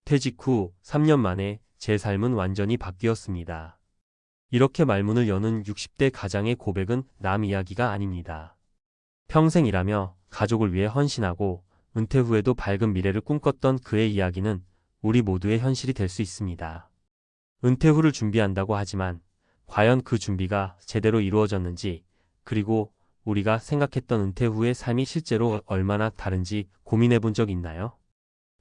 퇴직 후 3년 만에 제 삶은 완전히 바뀌었습니다. 이렇게 말문을 여는 60대 가장의 고백은 남 이야기가 아닙니다. 평생 일하며 가족을 위해 헌신하고 은퇴 후에도 밝은 미래를 꿈꿨던 그의 이야기는 우리 모두의 현실이 될 수 있습니다. 은퇴 후를 준비한다고 하지만 과연 그 준비가 제대로 이루어졌는지, 그리고 우리가 생각했던 은퇴 후의 삶이 실제로 얼마나 다른지 고민해 본 적 있나요?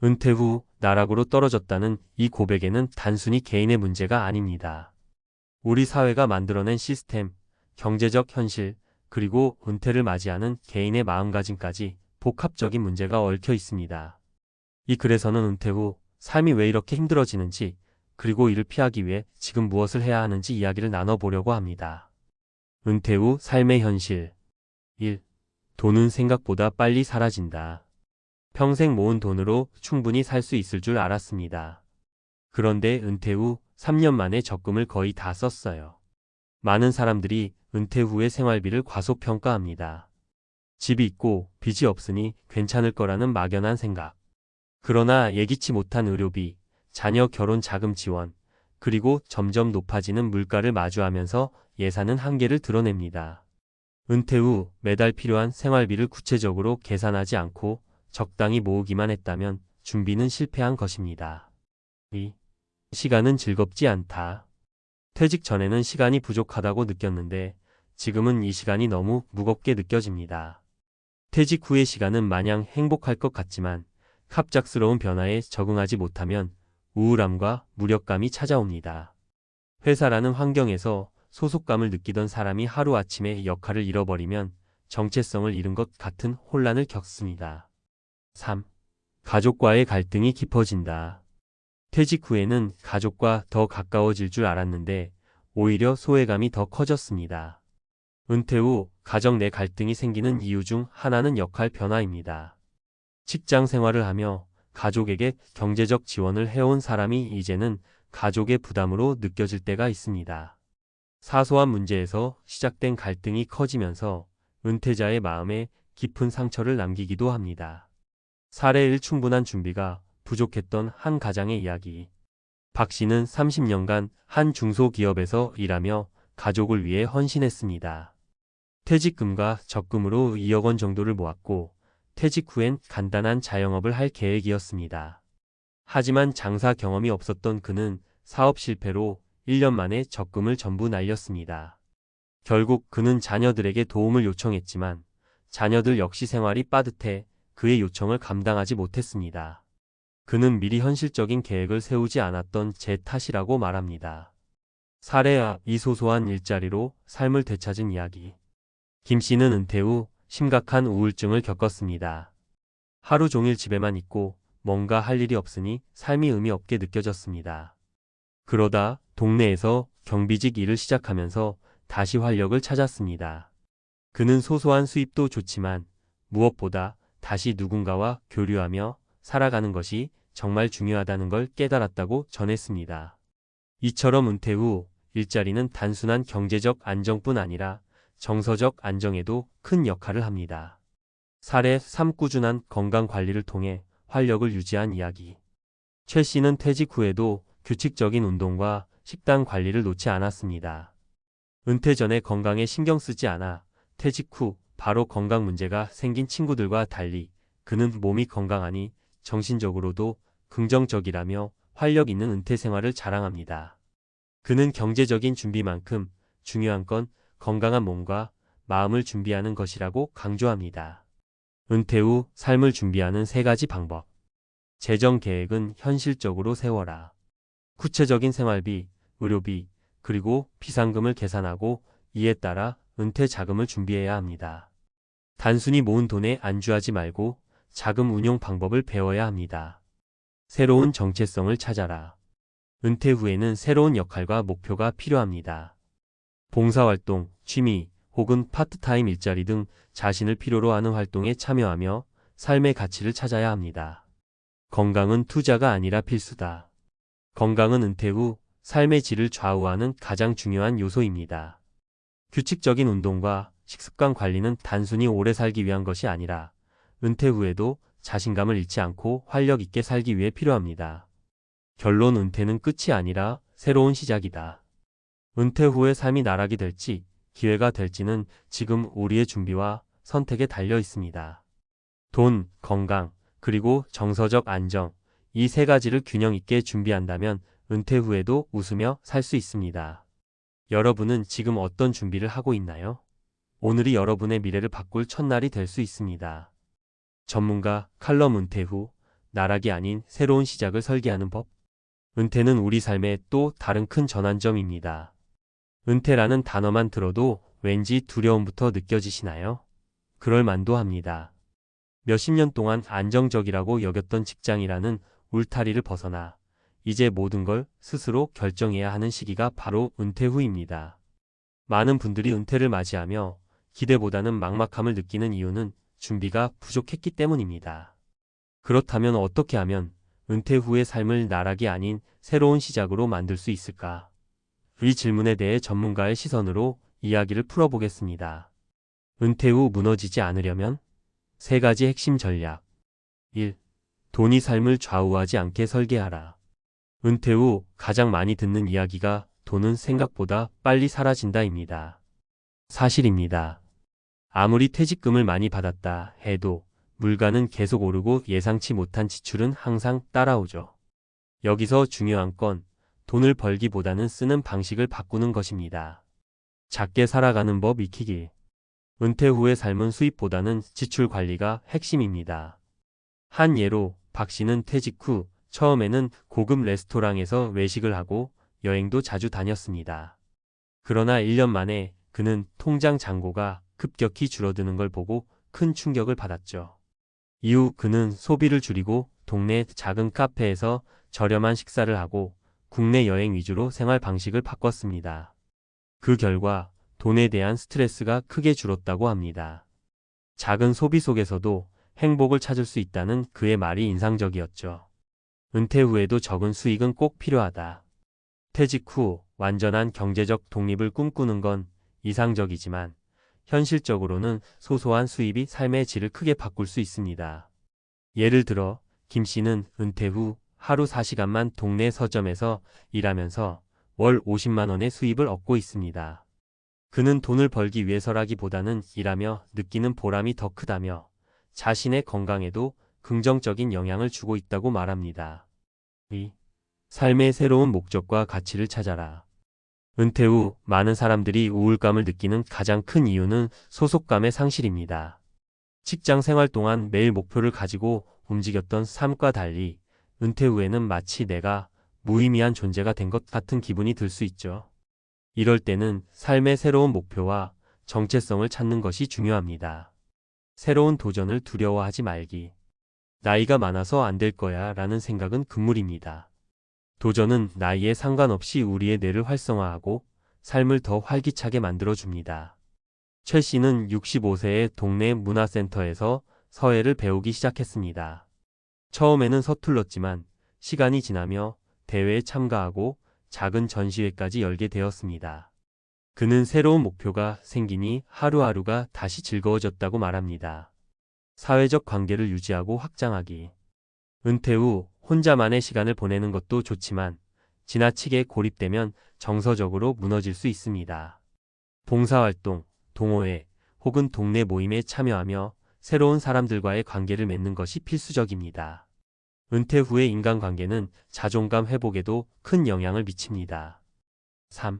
은퇴 후 나락으로 떨어졌다는 이 고백에는 단순히 개인의 문제가 아닙니다. 우리 사회가 만들어낸 시스템, 경제적 현실, 그리고 은퇴를 맞이하는 개인의 마음가짐까지 복합적인 문제가 얽혀 있습니다. 이 글에서는 은퇴 후 삶이 왜 이렇게 힘들어지는지, 그리고 이를 피하기 위해 지금 무엇을 해야 하는지 이야기를 나눠보려고 합니다. 은퇴 후 삶의 현실. 1. 돈은 생각보다 빨리 사라진다. 평생 모은 돈으로 충분히 살 수 있을 줄 알았습니다. 그런데 은퇴 후 3년 만에 적금을 거의 다 썼어요. 많은 사람들이 은퇴 후의 생활비를 과소평가합니다. 집이 있고 빚이 없으니 괜찮을 거라는 막연한 생각. 그러나 예기치 못한 의료비, 자녀 결혼 자금 지원, 그리고 점점 높아지는 물가를 마주하면서 예산은 한계를 드러냅니다. 은퇴 후 매달 필요한 생활비를 구체적으로 계산하지 않고 적당히 모으기만 했다면 준비는 실패한 것입니다. 2. 시간은 즐겁지 않다. 퇴직 전에는 시간이 부족하다고 느꼈는데 지금은 이 시간이 너무 무겁게 느껴집니다. 퇴직 후의 시간은 마냥 행복할 것 같지만 갑작스러운 변화에 적응하지 못하면 우울함과 무력감이 찾아옵니다. 회사라는 환경에서 소속감을 느끼던 사람이 하루아침에 역할을 잃어버리면 정체성을 잃은 것 같은 혼란을 겪습니다. 3. 가족과의 갈등이 깊어진다. 퇴직 후에는 가족과 더 가까워질 줄 알았는데 오히려 소외감이 더 커졌습니다. 은퇴 후 가정 내 갈등이 생기는 이유 중 하나는 역할 변화입니다. 직장 생활을 하며 가족에게 경제적 지원을 해온 사람이 이제는 가족의 부담으로 느껴질 때가 있습니다. 사소한 문제에서 시작된 갈등이 커지면서 은퇴자의 마음에 깊은 상처를 남기기도 합니다. 사례 1. 충분한 준비가 부족했던 한 가장의 이야기. 박 씨는 30년간 한 중소기업에서 일하며 가족을 위해 헌신했습니다. 퇴직금과 적금으로 2억 원 정도를 모았고 퇴직 후엔 간단한 자영업을 할 계획이었습니다. 하지만 장사 경험이 없었던 그는 사업 실패로 1년 만에 적금을 전부 날렸습니다. 결국 그는 자녀들에게 도움을 요청했지만 자녀들 역시 생활이 빠듯해 그의 요청을 감당하지 못했습니다. 그는 미리 현실적인 계획을 세우지 않았던 제 탓이라고 말합니다. 사례. 이 소소한 일자리로 삶을 되찾은 이야기. 김 씨는 은퇴 후 심각한 우울증을 겪었습니다. 하루 종일 집에만 있고 뭔가 할 일이 없으니 삶이 의미 없게 느껴졌습니다. 그러다 동네에서 경비직 일을 시작하면서 다시 활력을 찾았습니다. 그는 소소한 수입도 좋지만 무엇보다 다시 누군가와 교류하며 살아가는 것이 정말 중요하다는 걸 깨달았다고 전했습니다. 이처럼 은퇴 후 일자리는 단순한 경제적 안정뿐 아니라 정서적 안정에도 큰 역할을 합니다. 사례 3. 꾸준한 건강 관리를 통해 활력을 유지한 이야기. 최 씨는 퇴직 후에도 규칙적인 운동과 식단 관리를 놓지 않았습니다. 은퇴 전에 건강에 신경 쓰지 않아 퇴직 후 바로 건강 문제가 생긴 친구들과 달리 그는 몸이 건강하니 정신적으로도 긍정적이라며 활력 있는 은퇴 생활을 자랑합니다. 그는 경제적인 준비만큼 중요한 건 건강한 몸과 마음을 준비하는 것이라고 강조합니다. 은퇴 후 삶을 준비하는 3가지 방법. 재정 계획은 현실적으로 세워라. 구체적인 생활비, 의료비, 그리고 비상금을 계산하고 이에 따라 은퇴 자금을 준비해야 합니다. 단순히 모은 돈에 안주하지 말고 자금 운용 방법을 배워야 합니다. 새로운 정체성을 찾아라. 은퇴 후에는 새로운 역할과 목표가 필요합니다. 봉사활동, 취미, 혹은 파트타임 일자리 등 자신을 필요로 하는 활동에 참여하며 삶의 가치를 찾아야 합니다. 건강은 투자가 아니라 필수다. 건강은 은퇴 후 삶의 질을 좌우하는 가장 중요한 요소입니다. 규칙적인 운동과 식습관 관리는 단순히 오래 살기 위한 것이 아니라 은퇴 후에도 자신감을 잃지 않고 활력 있게 살기 위해 필요합니다. 결론 은퇴는 끝이 아니라 새로운 시작이다. 은퇴 후의 삶이 나락이 될지 기회가 될지는 지금 우리의 준비와 선택에 달려 있습니다. 돈, 건강, 그리고 정서적 안정, 이 세 가지를 균형 있게 준비한다면 은퇴 후에도 웃으며 살 수 있습니다. 여러분은 지금 어떤 준비를 하고 있나요? 오늘이 여러분의 미래를 바꿀 첫날이 될 수 있습니다. 전문가 칼럼 은퇴 후 나락이 아닌 새로운 시작을 설계하는 법. 은퇴는 우리 삶의 또 다른 큰 전환점입니다. 은퇴라는 단어만 들어도 왠지 두려움부터 느껴지시나요? 그럴 만도 합니다. 몇십 년 동안 안정적이라고 여겼던 직장이라는 울타리를 벗어나 이제 모든 걸 스스로 결정해야 하는 시기가 바로 은퇴 후입니다. 많은 분들이 은퇴를 맞이하며 기대보다는 막막함을 느끼는 이유는 준비가 부족했기 때문입니다. 그렇다면 어떻게 하면 은퇴 후의 삶을 나락이 아닌 새로운 시작으로 만들 수 있을까? 이 질문에 대해 전문가의 시선으로 이야기를 풀어보겠습니다. 은퇴 후 무너지지 않으려면 세 가지 핵심 전략. 1. 돈이 삶을 좌우하지 않게 설계하라. 은퇴 후 가장 많이 듣는 이야기가 돈은 생각보다 빨리 사라진다입니다. 사실입니다. 아무리 퇴직금을 많이 받았다 해도 물가는 계속 오르고 예상치 못한 지출은 항상 따라오죠. 여기서 중요한 건 돈을 벌기보다는 쓰는 방식을 바꾸는 것입니다. 작게 살아가는 법 익히기. 은퇴 후의 삶은 수입보다는 지출 관리가 핵심입니다. 한 예로 박 씨는 퇴직 후 처음에는 고급 레스토랑에서 외식을 하고 여행도 자주 다녔습니다. 그러나 1년 만에 그는 통장 잔고가 급격히 줄어드는 걸 보고 큰 충격을 받았죠. 이후 그는 소비를 줄이고 동네 작은 카페에서 저렴한 식사를 하고 국내 여행 위주로 생활 방식을 바꿨습니다. 그 결과 돈에 대한 스트레스가 크게 줄었다고 합니다. 작은 소비 속에서도 행복을 찾을 수 있다는 그의 말이 인상적이었죠. 은퇴 후에도 적은 수익은 꼭 필요하다. 퇴직 후 완전한 경제적 독립을 꿈꾸는 건 이상적이지만 현실적으로는 소소한 수입이 삶의 질을 크게 바꿀 수 있습니다. 예를 들어 김 씨는 은퇴 후 하루 4시간만 동네 서점에서 일하면서 월 50만 원의 수입을 얻고 있습니다. 그는 돈을 벌기 위해서라기보다는 일하며 느끼는 보람이 더 크다며 자신의 건강에도 긍정적인 영향을 주고 있다고 말합니다. 2. 삶의 새로운 목적과 가치를 찾아라. 은퇴 후 많은 사람들이 우울감을 느끼는 가장 큰 이유는 소속감의 상실입니다. 직장 생활 동안 매일 목표를 가지고 움직였던 삶과 달리 은퇴 후에는 마치 내가 무의미한 존재가 된 것 같은 기분이 들 수 있죠. 이럴 때는 삶의 새로운 목표와 정체성을 찾는 것이 중요합니다. 새로운 도전을 두려워하지 말기. 나이가 많아서 안 될 거야 라는 생각은 금물입니다. 도전은 나이에 상관없이 우리의 뇌를 활성화하고 삶을 더 활기차게 만들어줍니다. 최 씨는 65세의 동네 문화센터에서 서예를 배우기 시작했습니다. 처음에는 서툴렀지만 시간이 지나며 대회에 참가하고 작은 전시회까지 열게 되었습니다. 그는 새로운 목표가 생기니 하루하루가 다시 즐거워졌다고 말합니다. 사회적 관계를 유지하고 확장하기. 은퇴 후 혼자만의 시간을 보내는 것도 좋지만 지나치게 고립되면 정서적으로 무너질 수 있습니다. 봉사활동, 동호회 혹은 동네 모임에 참여하며 새로운 사람들과의 관계를 맺는 것이 필수적입니다. 은퇴 후의 인간관계는 자존감 회복에도 큰 영향을 미칩니다. 3.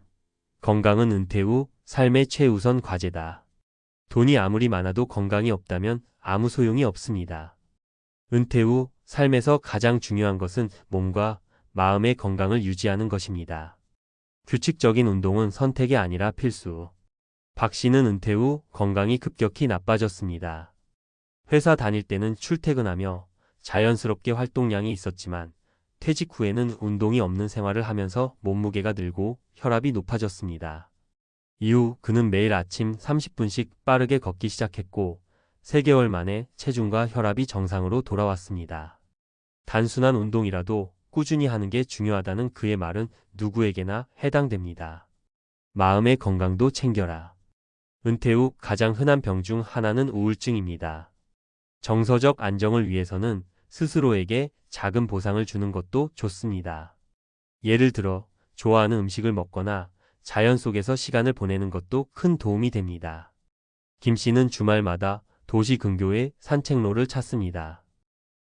건강은 은퇴 후 삶의 최우선 과제다. 돈이 아무리 많아도 건강이 없다면 아무 소용이 없습니다. 은퇴 후 삶에서 가장 중요한 것은 몸과 마음의 건강을 유지하는 것입니다. 규칙적인 운동은 선택이 아니라 필수. 박 씨는 은퇴 후 건강이 급격히 나빠졌습니다. 회사 다닐 때는 출퇴근하며 자연스럽게 활동량이 있었지만 퇴직 후에는 운동이 없는 생활을 하면서 몸무게가 늘고 혈압이 높아졌습니다. 이후 그는 매일 아침 30분씩 빠르게 걷기 시작했고 3개월 만에 체중과 혈압이 정상으로 돌아왔습니다. 단순한 운동이라도 꾸준히 하는 게 중요하다는 그의 말은 누구에게나 해당됩니다. 마음의 건강도 챙겨라. 은퇴 후 가장 흔한 병 중 하나는 우울증입니다. 정서적 안정을 위해서는 스스로에게 작은 보상을 주는 것도 좋습니다. 예를 들어 좋아하는 음식을 먹거나 자연 속에서 시간을 보내는 것도 큰 도움이 됩니다. 김 씨는 주말마다 도시 근교의 산책로를 찾습니다.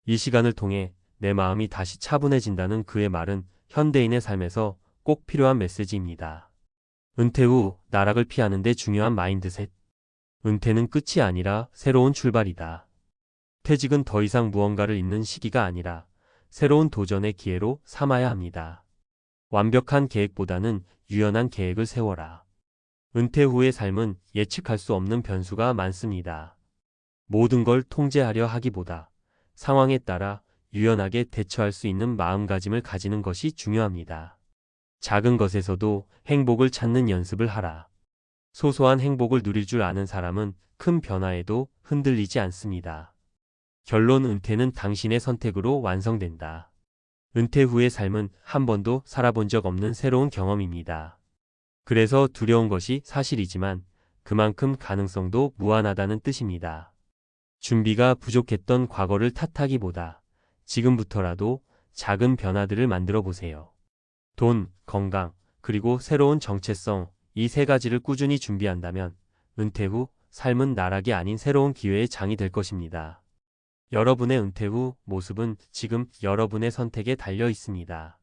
이 시간을 통해 내 마음이 다시 차분해진다는 그의 말은 현대인의 삶에서 꼭 필요한 메시지입니다. 은퇴 후 나락을 피하는 데 중요한 마인드셋. 은퇴는 끝이 아니라 새로운 출발이다. 퇴직은 더 이상 무언가를 잇는 시기가 아니라 새로운 도전의 기회로 삼아야 합니다. 완벽한 계획보다는 유연한 계획을 세워라. 은퇴 후의 삶은 예측할 수 없는 변수가 많습니다. 모든 걸 통제하려 하기보다 상황에 따라 유연하게 대처할 수 있는 마음가짐을 가지는 것이 중요합니다. 작은 것에서도 행복을 찾는 연습을 하라. 소소한 행복을 누릴 줄 아는 사람은 큰 변화에도 흔들리지 않습니다. 결론 은퇴는 당신의 선택으로 완성된다. 은퇴 후의 삶은 한 번도 살아본 적 없는 새로운 경험입니다. 그래서 두려운 것이 사실이지만 그만큼 가능성도 무한하다는 뜻입니다. 준비가 부족했던 과거를 탓하기보다 지금부터라도 작은 변화들을 만들어 보세요. 돈, 건강, 그리고 새로운 정체성, 이 세 가지를 꾸준히 준비한다면 은퇴 후 삶은 나락이 아닌 새로운 기회의 장이 될 것입니다. 여러분의 은퇴 후 모습은 지금 여러분의 선택에 달려 있습니다.